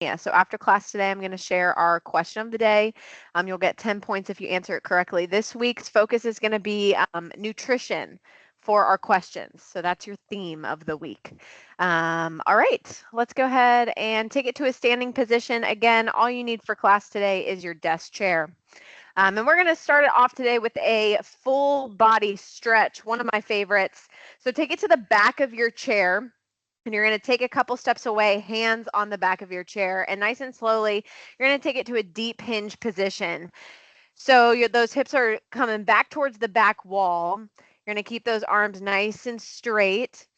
Yeah, so after class today, I'm going to share our question of the day. You'll get 10 points if you answer it correctly. This week's focus is going to be nutrition for our questions. So that's your theme of the week. All right, let's go ahead and take it to a standing position. Again, all you need for class today is your desk chair. And we're going to start it off today with a full body stretch, one of my favorites. So take it to the back of your chair. And you're going to take a couple steps away, hands on the back of your chair, and nice and slowly, you're going to take it to a deep hinge position. So those hips are coming back towards the back wall. You're going to keep those arms nice and straight.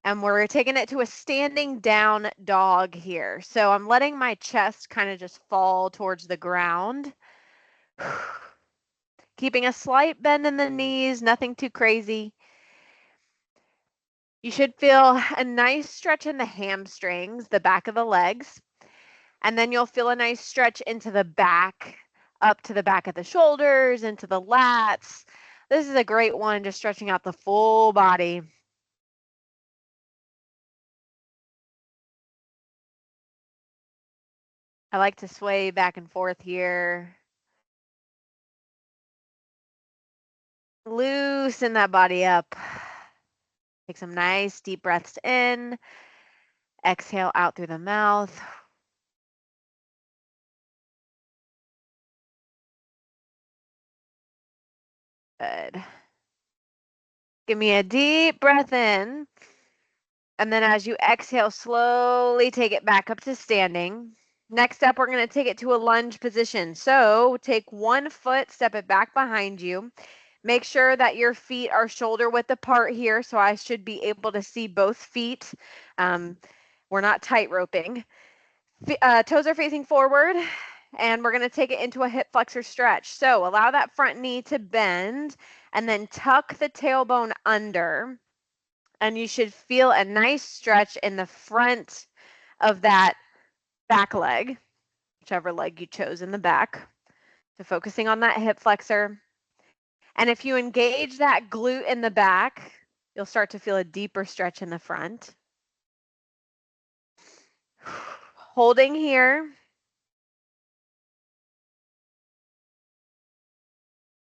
And we're taking it to a standing down dog here. So I'm letting my chest kind of just fall towards the ground. Keeping a slight bend in the knees, nothing too crazy. You should feel a nice stretch in the hamstrings, the back of the legs. And then you'll feel a nice stretch into the back, up to the back of the shoulders, into the lats. This is a great one, just stretching out the full body. I like to sway back and forth here. Loosen that body up. Take some nice deep breaths in. Exhale out through the mouth. Good. Give me a deep breath in. And then as you exhale, slowly take it back up to standing. Next up, we're going to take it to a lunge position. So take one foot, step it back behind you. Make sure that your feet are shoulder width apart here. So I should be able to see both feet. We're not tight roping. Toes are facing forward. And we're going to take it into a hip flexor stretch. So allow that front knee to bend and then tuck the tailbone under. And you should feel a nice stretch in the front of that back leg, whichever leg you chose in the back. So focusing on that hip flexor. And if you engage that glute in the back, you'll start to feel a deeper stretch in the front. Holding here.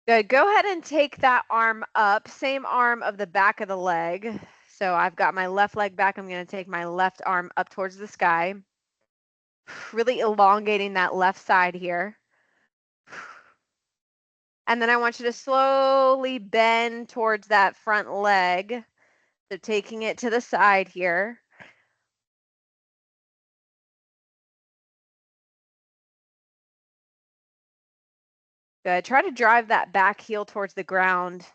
Good. Go ahead and take that arm up, same arm of the back of the leg. So I've got my left leg back. I'm going to take my left arm up towards the sky. Really elongating that left side here. And then I want you to slowly bend towards that front leg. So taking it to the side here. Good. Try to drive that back heel towards the ground.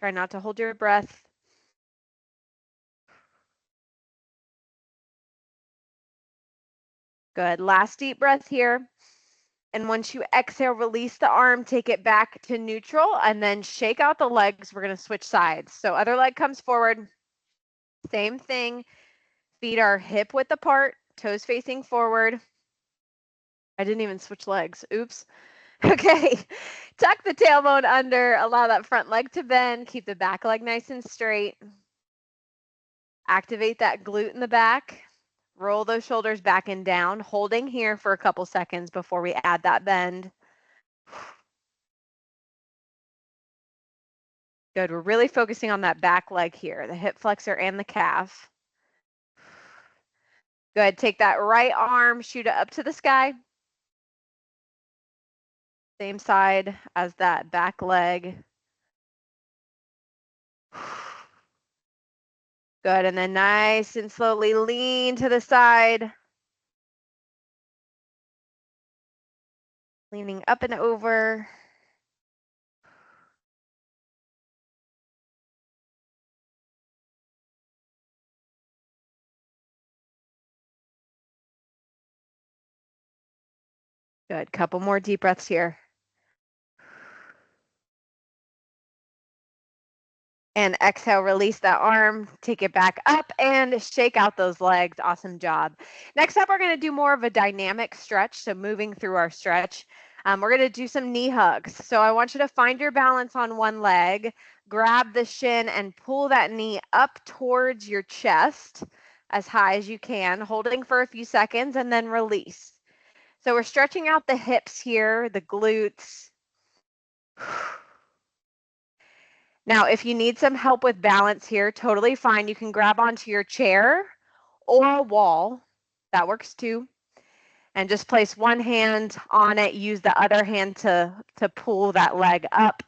Try not to hold your breath. Good. Last deep breath here. And once you exhale, release the arm, take it back to neutral, and then shake out the legs. We're going to switch sides. So other leg comes forward. Same thing. Feet are hip width apart, toes facing forward. I didn't even switch legs. Oops. Okay. Tuck the tailbone under, allow that front leg to bend, keep the back leg nice and straight. Activate that glute in the back. Roll those shoulders back and down, holding here for a couple seconds before we add that bend. Good. We're really focusing on that back leg here, the hip flexor and the calf. Good. Take that right arm, shoot it up to the sky. Same side as that back leg. Good. And then nice and slowly lean to the side. Leaning up and over. Good. Couple more deep breaths here. And exhale, release that arm, take it back up and shake out those legs. Awesome job. Next up, we're going to do more of a dynamic stretch. So moving through our stretch, we're going to do some knee hugs. So I want you to find your balance on one leg, grab the shin and pull that knee up towards your chest as high as you can, holding for a few seconds and then release. So we're stretching out the hips here, the glutes. Now, if you need some help with balance here, totally fine. You can grab onto your chair or a wall. That works too. And just place one hand on it. Use the other hand to pull that leg up.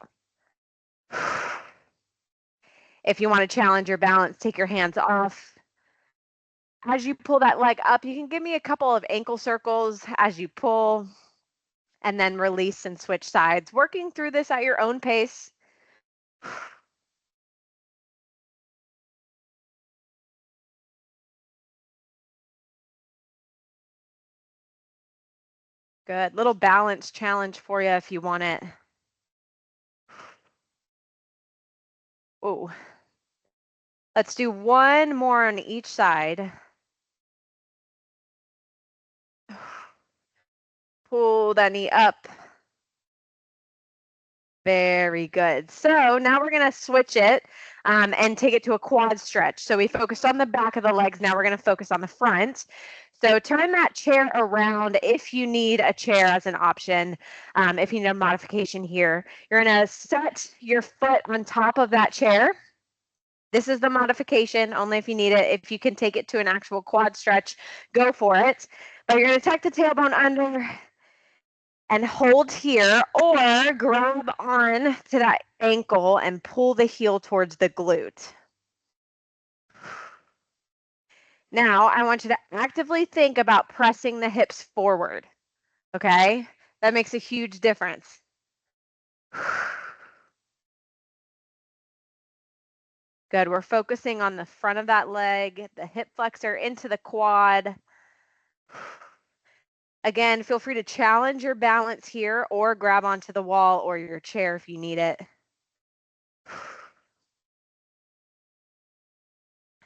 If you want to challenge your balance, take your hands off. As you pull that leg up, you can give me a couple of ankle circles as you pull, and then release and switch sides, working through this at your own pace. Good. Little balance challenge for you if you want it. Oh, let's do one more on each side. Pull that knee up. Very good. So now we're going to switch it and take it to a quad stretch. So we focused on the back of the legs. Now we're going to focus on the front. So turn that chair around if you need a chair as an option. If you need a modification here, you're going to set your foot on top of that chair. This is the modification, only if you need it. If you can take it to an actual quad stretch, go for it. But you're going to tuck the tailbone under and hold here, or grab on to that ankle and pull the heel towards the glute. Now, I want you to actively think about pressing the hips forward, okay? That makes a huge difference. Good, we're focusing on the front of that leg, the hip flexor into the quad. Again, feel free to challenge your balance here or grab onto the wall or your chair if you need it.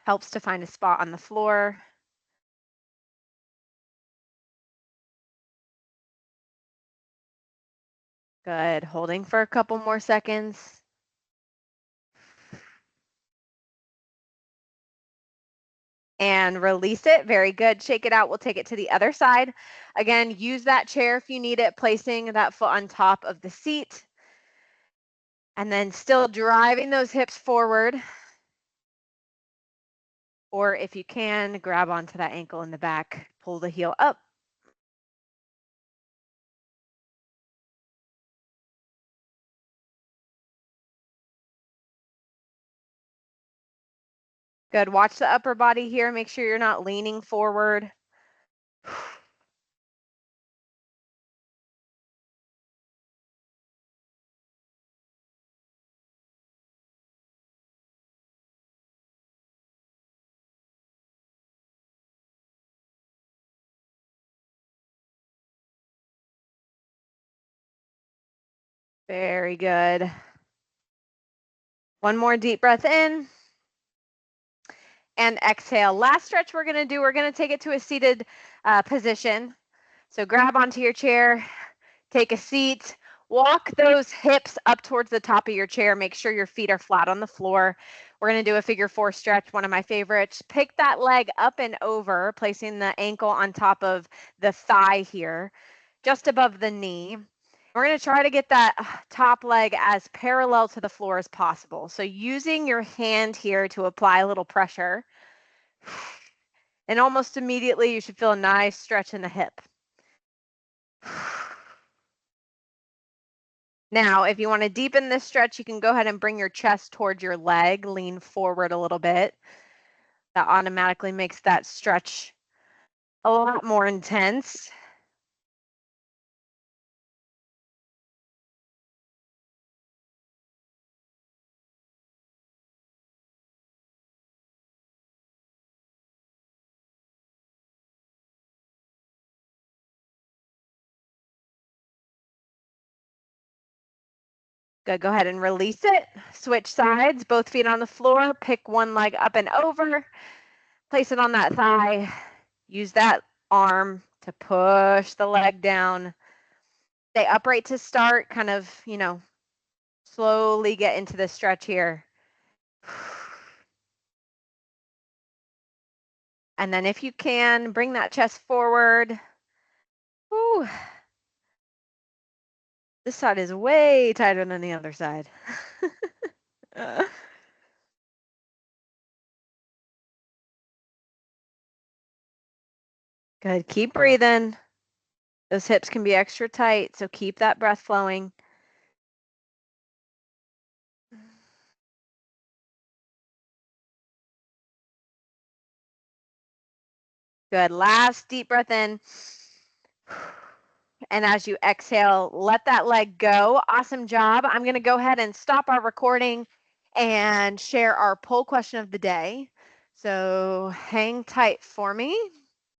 Helps to find a spot on the floor. Good, holding for a couple more seconds. And release it. Very good. Shake it out. We'll take it to the other side. Again, use that chair if you need it, placing that foot on top of the seat. And then still driving those hips forward. Or if you can, grab onto that ankle in the back, pull the heel up. Good. Watch the upper body here. Make sure you're not leaning forward. Very good. One more deep breath in. And exhale. Last stretch we're going to do, we're going to take it to a seated position. So grab onto your chair, take a seat, walk those hips up towards the top of your chair. Make sure your feet are flat on the floor. We're going to do a figure 4 stretch, one of my favorites. Pick that leg up and over, placing the ankle on top of the thigh here, just above the knee. We're going to try to get that top leg as parallel to the floor as possible. So using your hand here to apply a little pressure. And almost immediately you should feel a nice stretch in the hip. Now, if you want to deepen this stretch, you can go ahead and bring your chest towards your leg, lean forward a little bit. That automatically makes that stretch a lot more intense. Good, go ahead and release it. Switch sides, both feet on the floor. Pick one leg up and over. Place it on that thigh. Use that arm to push the leg down. Stay upright to start, kind of, Slowly get into the stretch here. And then if you can, bring that chest forward. Whew. This side is way tighter than the other side. Good. Keep breathing. Those hips can be extra tight, so keep that breath flowing. Good. Last deep breath in. And as you exhale, let that leg go. Awesome job. I'm going to go ahead and stop our recording and share our poll question of the day. So hang tight for me.